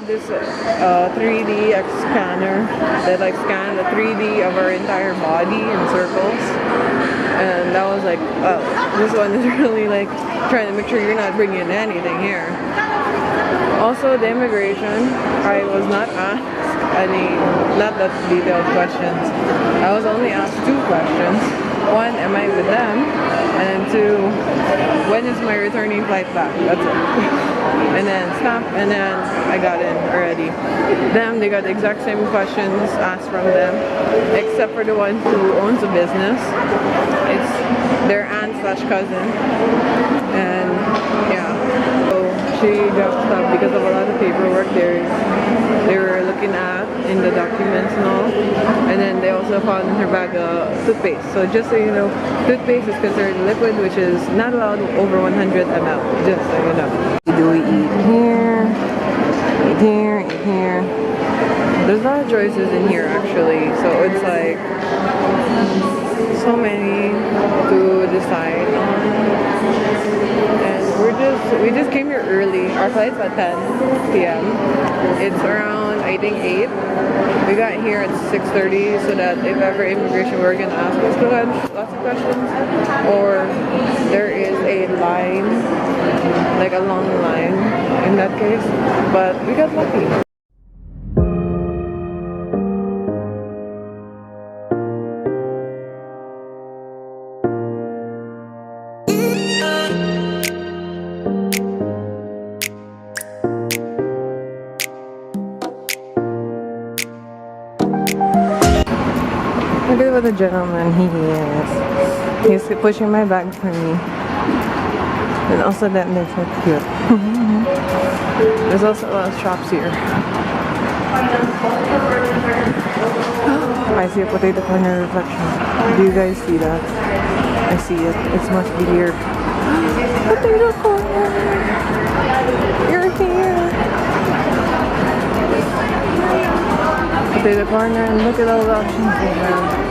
this 3D scanner that like scanned the 3D of our entire body in circles. And that was like, oh, this one is really like trying to make sure you're not bringing anything here. Also, the immigration, I was not asked any, not that detailed questions. I was only asked 2 questions. 1, am I with them? And 2, when is my returning flight back? That's it. And then stop, and then I got in already. Them, they got the exact same questions asked from them, except for the one who owns a business. It's their aunt/cousin. And yeah, so she got stopped because of a lot of paperwork they were looking at in the documents and all. And then they also found in her bag toothpaste. So just so you know, toothpaste is considered liquid, which is not allowed over 100 ml. Just so you know. Do we eat here? Eat here? Eat here? There's a lot of choices in here actually. So it's like so many to decide on. And we just came here early. Our flight's at 10 p.m. It's around, I think, 8. We got here at 6:30 so that if ever immigration were gonna ask us lots of questions, or there is a line, like a long line in that case. But we got lucky. Look at what a gentleman he is. He's pushing my bag for me. And also that makes it cute. There's also a lot of shops here. I see a potato corner reflection. Do you guys see that? I see it. It's much be here. Potato corner! You're here! Potato corner, and look at all the options they have.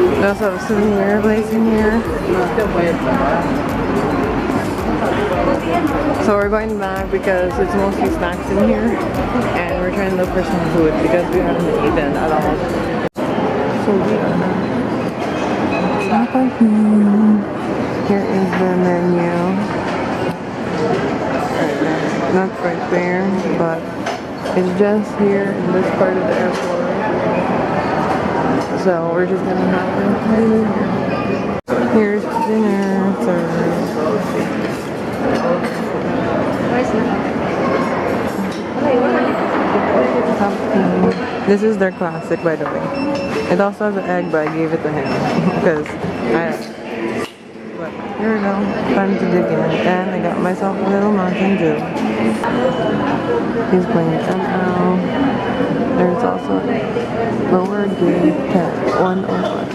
They also have a souvenir place in here. So we're going back because it's mostly snacks in here, and we're trying to look for some food because we haven't eaten at all. So we are here is the menu. Not right there, but it's just here in this part of the airport. So we're just gonna have to here's dinner service. This is their classic, by the way. It also has an egg, but I gave it to him because but here we go. Time to dig in. And I got myself a little Mountain Dew. He's playing ML. There's also lower gate 101.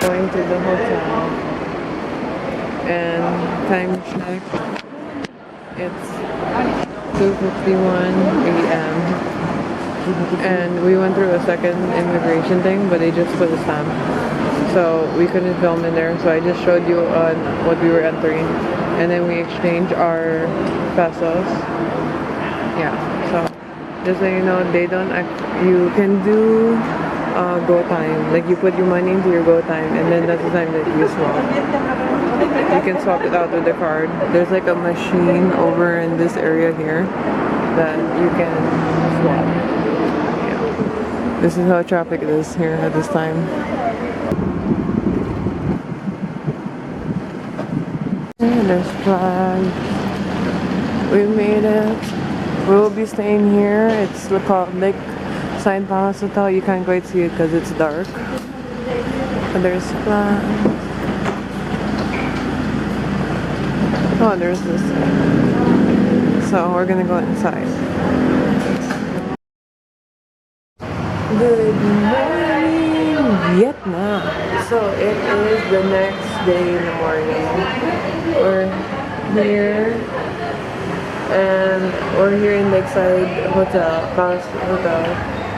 Going to the hotel, and time check, it's 2:51 a.m. and we went through a second immigration thing, but they just put a stamp, so we couldn't film in there. So I just showed you on what we were entering, and then we exchanged our pesos. Yeah, so just so you know, they don't you can do go time, like you put your money into your go time, and then that's the time that you swap. You can swap it out with the card. There's like a machine over in this area here that you can swap. Yeah. This is how traffic it is here at this time. And there's flags. We made it. We'll be staying here. It's called Lake Side Palace Hotel. You can't quite see it because it's dark. But there's flags. Oh, there's this. So we're gonna go inside. Good morning, Vietnam. So it is the next day in the morning. We're here, and we're here in Lakeside Hotel, Palace Hotel,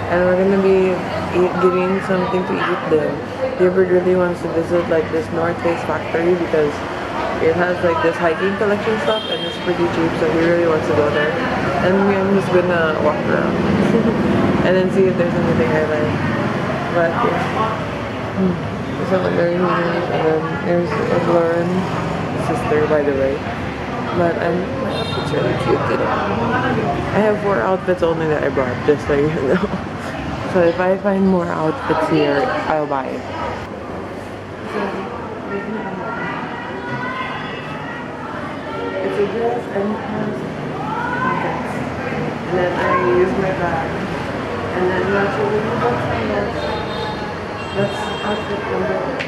and we're gonna be getting something to eat then. Gilbert really wants to visit like this North Face factory because it has like this hiking collection stuff and it's pretty cheap, so he really wants to go there. And I'm just gonna walk around and then see if there's anything I like. But yeah, there's someone there here, and then there's Lauren's sister, by the way. But my outfit's really cute today. I have 4 outfits only that I brought, just so you know. So if I find more outfits here, I'll buy it. It's a dress and it has pockets. And then I use my bag. And then that's what we do. That's outfit number 1.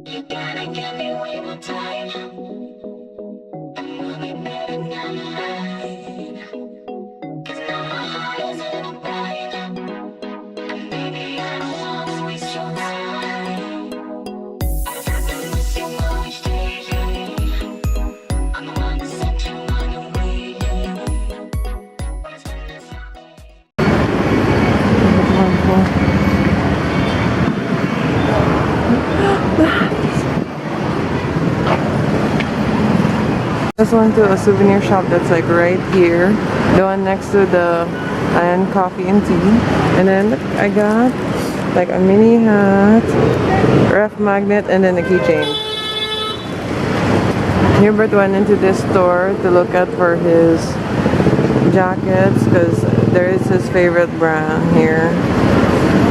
You gotta get me one more time. Just went to a souvenir shop that's like right here, the one next to the Iron Coffee and Tea. And then I got like a mini hat, ref magnet, and then a keychain. Hubert went into this store to look at for his jackets because there is his favorite brand here.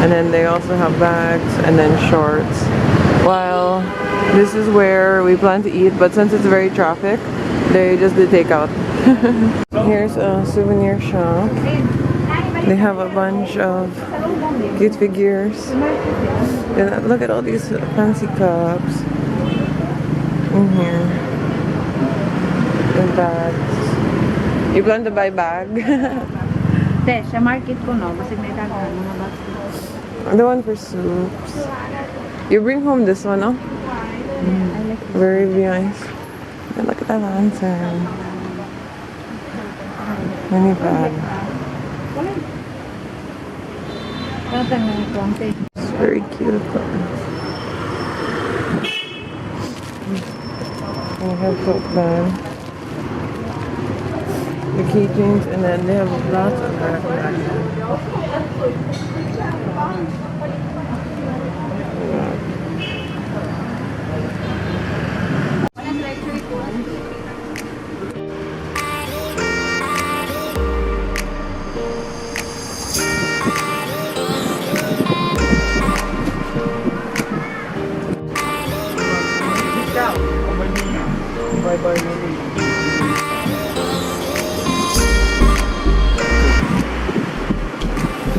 And then they also have bags and then shorts. While this is where we plan to eat, but since it's very traffic, they just did takeout. Here's a souvenir shop. They have a bunch of cute figures. And look at all these fancy cups in here. And bags. You plan to buy bag? The one for soups. You bring home this one, no? Very nice. And look at that lantern. Mini bag. It's very cute. They have tote bag, the keychains, and then they have lots of backpacks.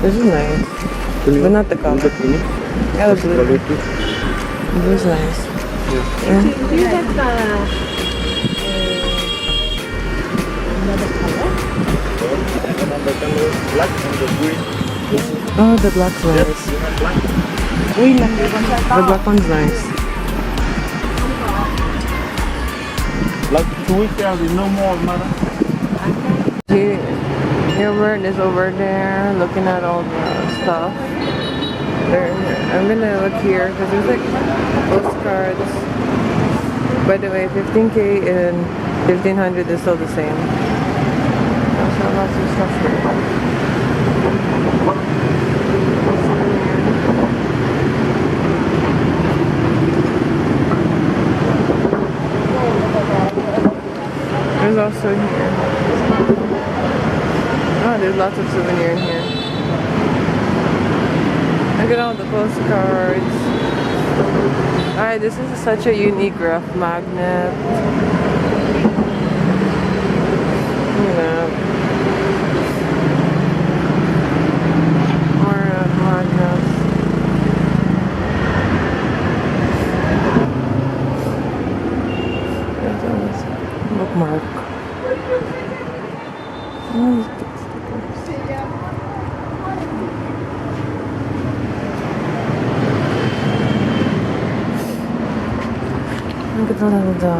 This is nice, but not the color. Yeah, the blue. This is nice. Yeah. Do you have another color? Black and the green. Oh, the black's nice. The black one's nice. Like 2 weeks there, there's no more, madam. Gilbert is over there looking at all the stuff. I'm gonna look here because there's like postcards. By the way, 15K and 1500 is still the same. Also lots of stuff here. There's also here. Oh, there's lots of souvenir in here. Look at all the postcards. Alright, this is such a unique ref magnet. More magnets. Bookmark. Look at all of the...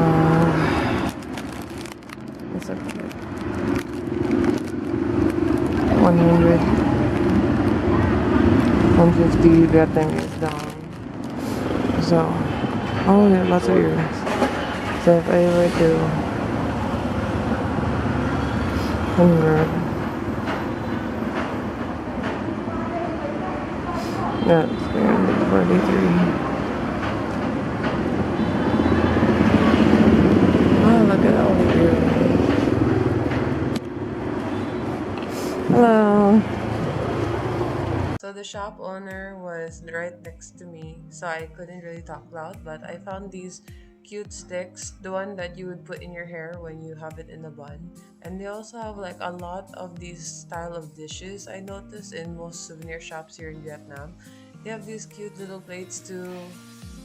It's like 100, 150 Vietnamese down. So, oh, there are lots of earrings. So if I were to 100, that's 343. Look at all the earrings. Hello. So the shop owner was right next to me, so I couldn't really talk loud, but I found these cute sticks, the one that you would put in your hair when you have it in a bun. And they also have like a lot of these style of dishes I noticed in most souvenir shops here in Vietnam. They have these cute little plates too,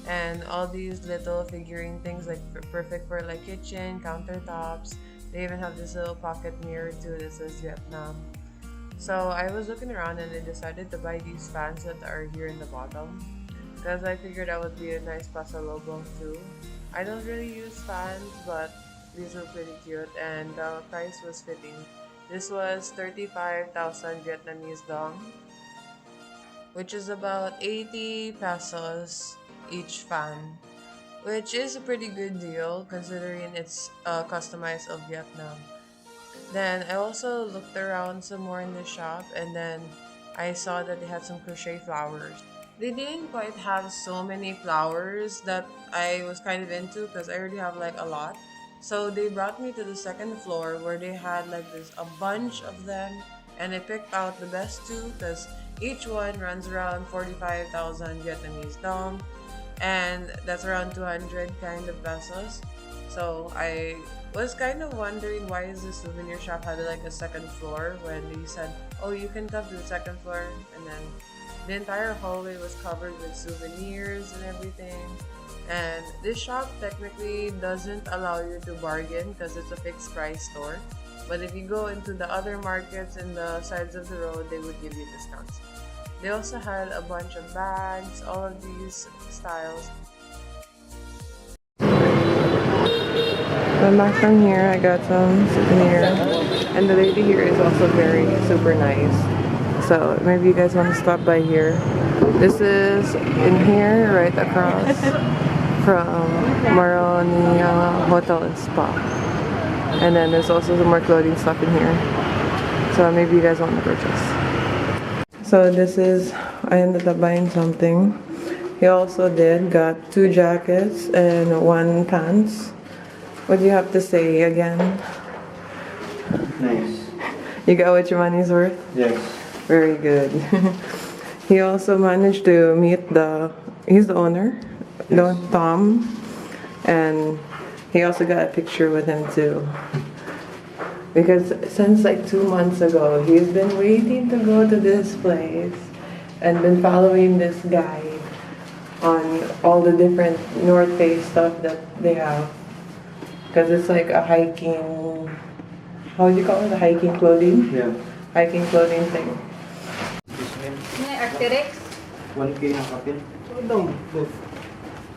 and all these little figurine things like perfect for like kitchen, countertops. They even have this little pocket mirror too that says Vietnam. So I was looking around and I decided to buy these fans that are here in the bottom, because I figured that would be a nice Paso Lobo too. I don't really use fans, but these were pretty cute and the price was fitting. This was 35,000 Vietnamese dong, which is about 80 pesos each fan, which is a pretty good deal considering it's customized of Vietnam. Then I also looked around some more in the shop, and then I saw that they had some crochet flowers. They didn't quite have so many flowers that I was kind of into because I already have like a lot. So they brought me to the second floor where they had like a bunch of them, and I picked out the best two because each one runs around 45,000 Vietnamese dong, and that's around 200 kind of pesos. So I was kind of wondering why is this souvenir shop had like a second floor when they said, oh, you can come to the second floor, and then the entire hallway was covered with souvenirs and everything. And this shop technically doesn't allow you to bargain because it's a fixed price store, but if you go into the other markets in the sides of the road, they would give you discounts. They also had a bunch of bags, all of these styles. Went back from here, I got some souvenir, and the lady here is also very super nice. So maybe you guys want to stop by here. This is in here, right across from Maronia Hotel and Spa. And then there's also some more clothing stuff in here. So maybe you guys want to purchase. So this is, I ended up buying something. He also got 2 jackets and 1 pants. What do you have to say again? Nice. You got what your money's worth? Yes. Very good. He also managed to meet he's the owner, Yes. Tom, and he also got a picture with him too. Because since like 2 months ago, he's been waiting to go to this place and been following this guy on all the different North Face stuff that they have. Because it's like a hiking, how would you call it? A hiking clothing? Yeah. Hiking clothing thing. This one, May Arcteryx? 1K na kapil.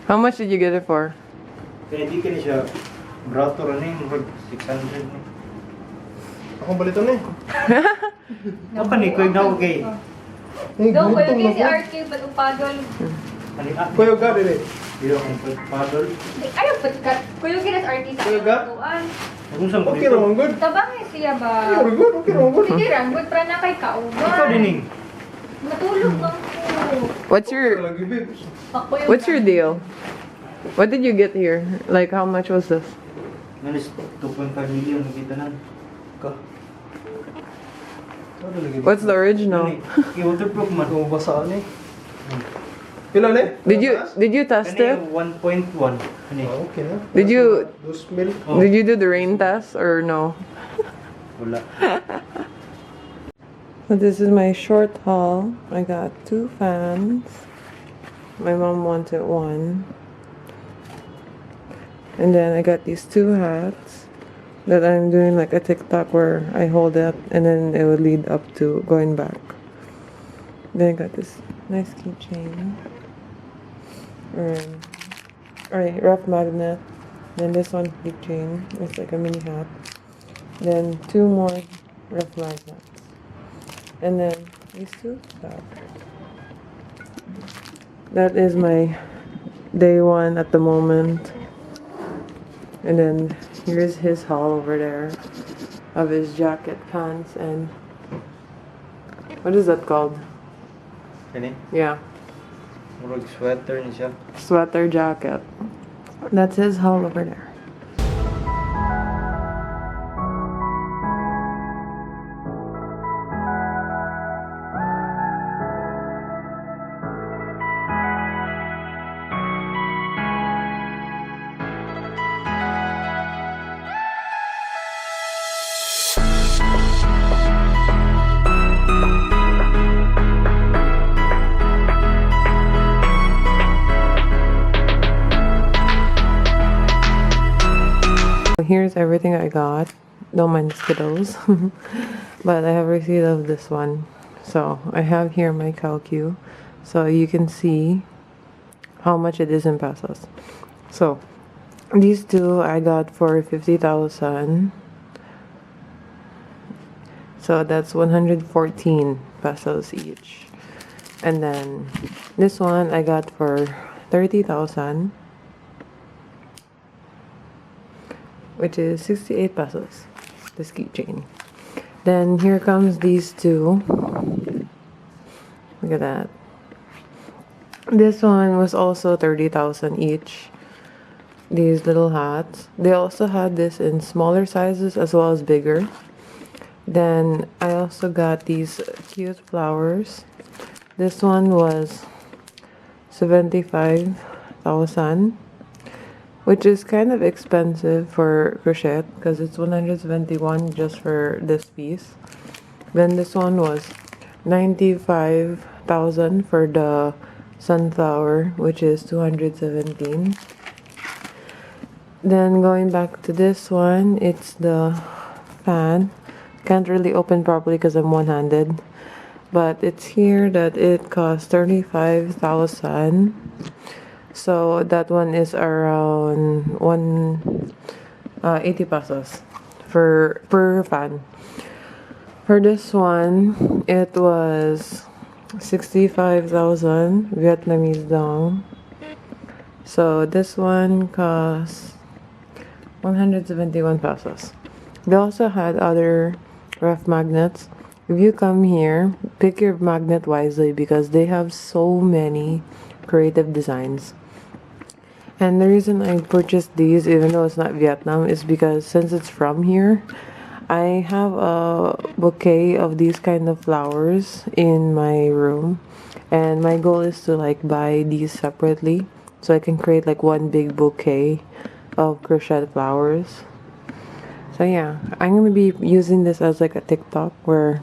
How much did you get it for? Kaya di ka na siya brato rin eh, 600 eh. Akong balito na eh. Ako ni Kuya na okay. Doon, kuya kayo si RK, ba't upadol? Kuya ga dire. Dilo kang paddle. Ayaw, ba't ka? Kuya kayo si RK sa Kuya ga? tuan. Kung saan Okay naman good. Tabang eh siya ba? Okay good, okay naman good. Hindi rin, ba't pra na kay Ikaw kauban? dining. Matulog lang ko. What's your Lagi babes. Ako yung What's your deal? What did you get here? Like how much was this? Nalis 2.5 million nakita na. Ka. What's the original? Waterproof man. Kung basaan eh. Pila ni? Did you test it? 1.1. Okay na. Did you 2 mil. did you do the rain test or no? Wala. So this is my short haul. I got 2 fans. My mom wanted one. And then I got these 2 hats that I'm doing like a TikTok where I hold it and then it would lead up to going back. Then I got this nice keychain. Alright, rough magnet. Then this one keychain. It's like a mini hat. Then 2 more rough magnets. And then these 2 stuff. That is my day 1 at the moment. And then here's his haul over there of his jacket, pants, and what is that called? Kani? Yeah, Murag sweater ni siya. sweater jacket. That's his haul over there. Here's everything I got. Don't mind the Skittles. But I have a receipt of this one. So I have here my calcu. So you can see how much it is in pesos. So these 2 I got for 50,000. So that's 114 pesos each. And then this one I got for 30,000. Which is 68 pesos, this keychain. Then here comes these 2. Look at that. This one was also 30,000 each. These little hats. They also had this in smaller sizes as well as bigger. Then I also got these cute flowers. This one was 75,000. Which is kind of expensive for crochet because it's 171 just for this piece. Then this one was 95,000 for the sunflower, which is 217. Then going back to this one, it's the fan. Can't really open properly because I'm one-handed. But it's here that it costs 35,000. So that one is around 180 pesos per fan. For this one, it was 65,000 Vietnamese dong. So this one costs 171 pesos. They also had other rough magnets. If you come here, pick your magnet wisely because they have so many creative designs. And the reason I purchased these, even though it's not Vietnam, is because since it's from here, I have a bouquet of these kind of flowers in my room. And my goal is to like buy these separately so I can create like one big bouquet of crochet flowers. So yeah, I'm going to be using this as like a TikTok where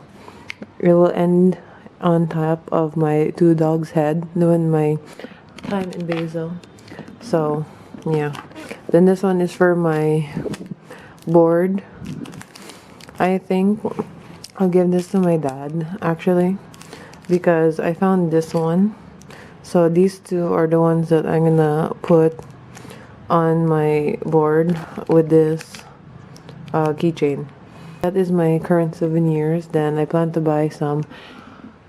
it will end on top of my 2 dogs' head doing my thyme and basil. So yeah, then this one is for my board. I think I'll give this to my dad actually because I found this one. So these 2 are the ones that I'm gonna put on my board with this keychain. That is my current souvenirs. Then I plan to buy some.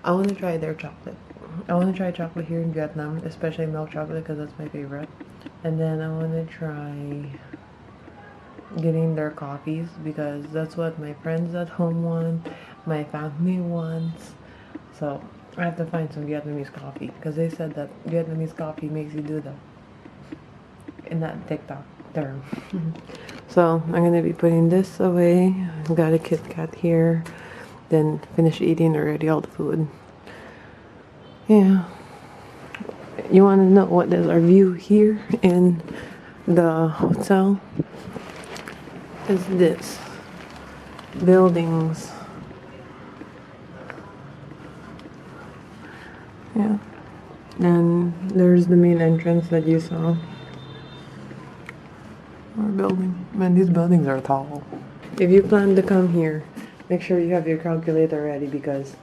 I want to try their chocolate. I want to try chocolate here in Vietnam, especially milk chocolate because that's my favorite. And then I want to try getting their coffees because that's what my friends at home want, my family wants. So I have to find some Vietnamese coffee because they said that Vietnamese coffee makes you do that in that TikTok term. So I'm gonna be putting this away. I've got a Kit Kat here. Then finish eating already all the food. Yeah. You want to know what is our view here in the hotel? Is this buildings? Yeah. Then there's the main entrance that you saw. Our building. Man, these buildings are tall. If you plan to come here, make sure you have your calculator ready because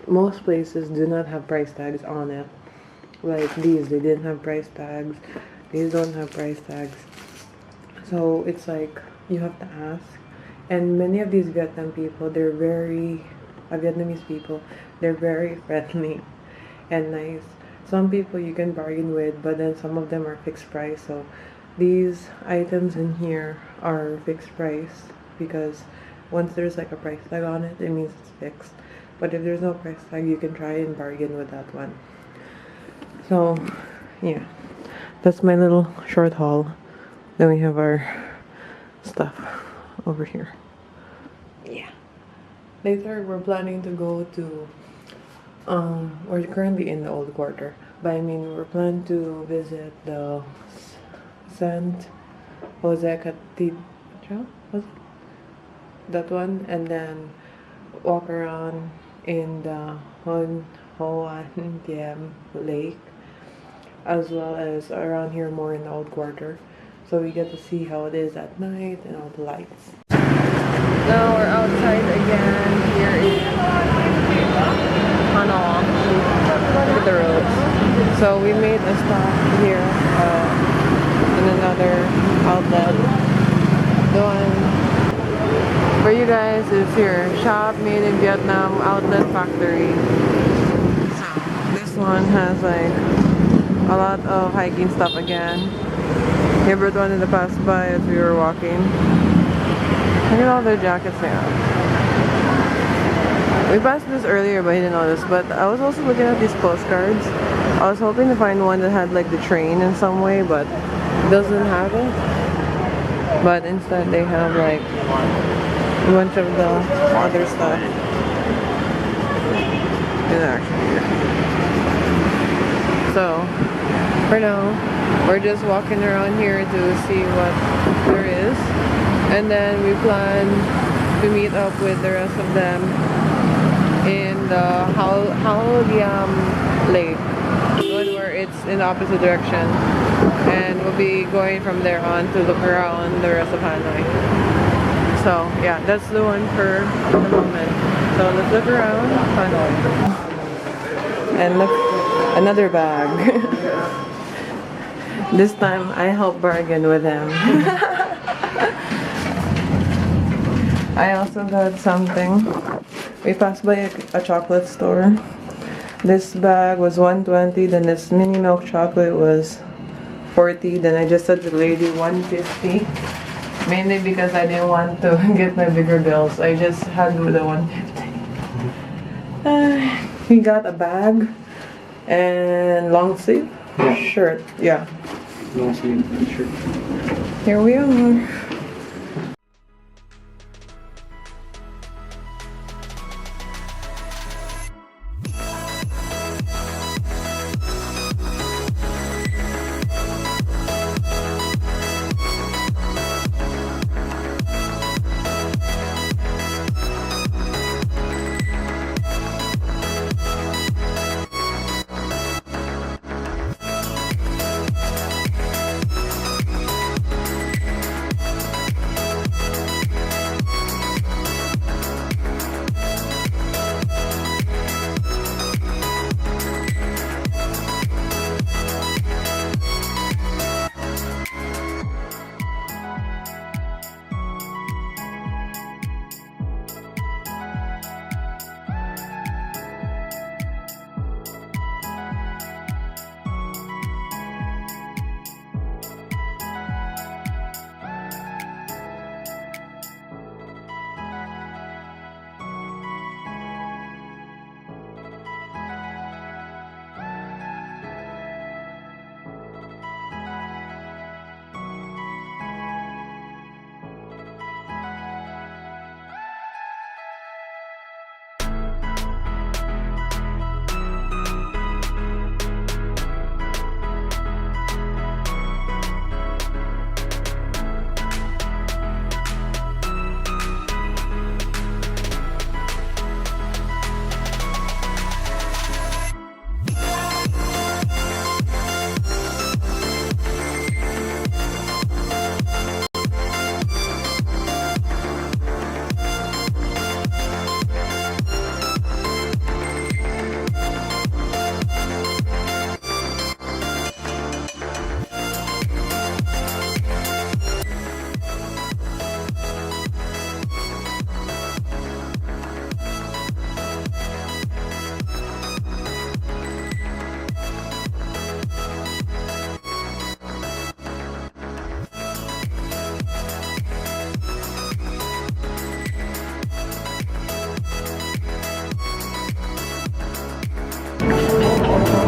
most places do not have price tags on it. Like these, they didn't have price tags. These don't have price tags. So it's like you have to ask. And many of these Vietnam people, Vietnamese people, they're very friendly and nice. Some people you can bargain with, but then some of them are fixed price. So these items in here are fixed price because once there's like a price tag on it, it means it's fixed. But if there's no price tag, you can try and bargain with that one. So yeah, that's my little short haul. Then we have our stuff over here. Yeah. Later we're planning to go to we're currently in the old quarter, but I mean we're planning to visit the Saint Jose Cathedral, was it? That one, and then walk around in the Hoan Kiem Lake, as well as around here more in the old quarter, so we get to see how it is at night and all the lights. Now we're outside again here in Hanoi. Look at the roads. So we made a stop here in another outlet. The one for you guys is here, Shop Made in Vietnam Outlet Factory. So this one has like a lot of hiking stuff again. Favorite one in the pass by as we were walking. Look at all the jackets they have. We passed this earlier but I didn't notice, but I was also looking at these postcards. I was hoping to find one that had like the train in some way, but it doesn't have it. But instead they have like a bunch of the other stuff. It's actually here. So for now, we're just walking around here to see what there is. And then we plan to meet up with the rest of them in the Hoan Kiem Lake, one where it's in the opposite direction. And we'll be going from there on to look around the rest of Hanoi. So yeah, that's the one for the moment. So let's look around Hanoi. And look, another bag. This time I helped bargain with him. I also got something. We passed by a chocolate store. This bag was $120, then this mini milk chocolate was $40, then I just said to the lady $150. Mainly because I didn't want to get my bigger bills. I just had with the $150. We got a bag and long sleeve shirt. Yeah. Long sleeve shirt. Here we are.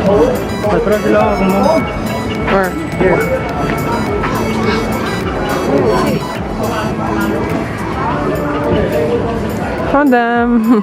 Tara sila ako mo. Or here. Found them.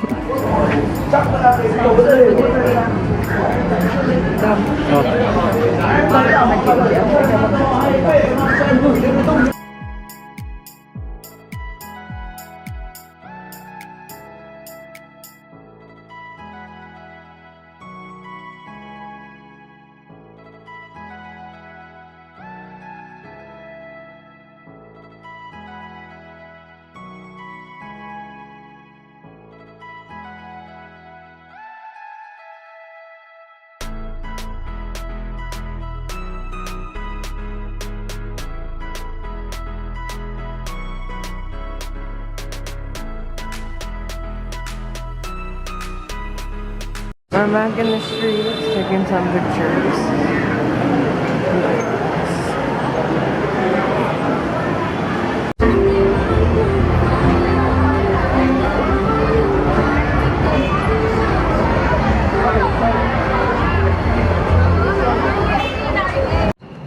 I'm back in the streets taking some pictures.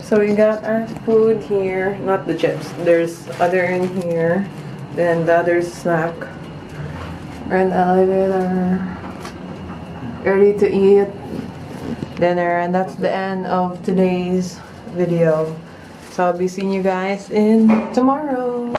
So we got our food here, not the chips. There's other in here. Then the other snack. We're in the elevator. Ready to eat dinner, and that's the end of today's video. So I'll be seeing you guys in tomorrow.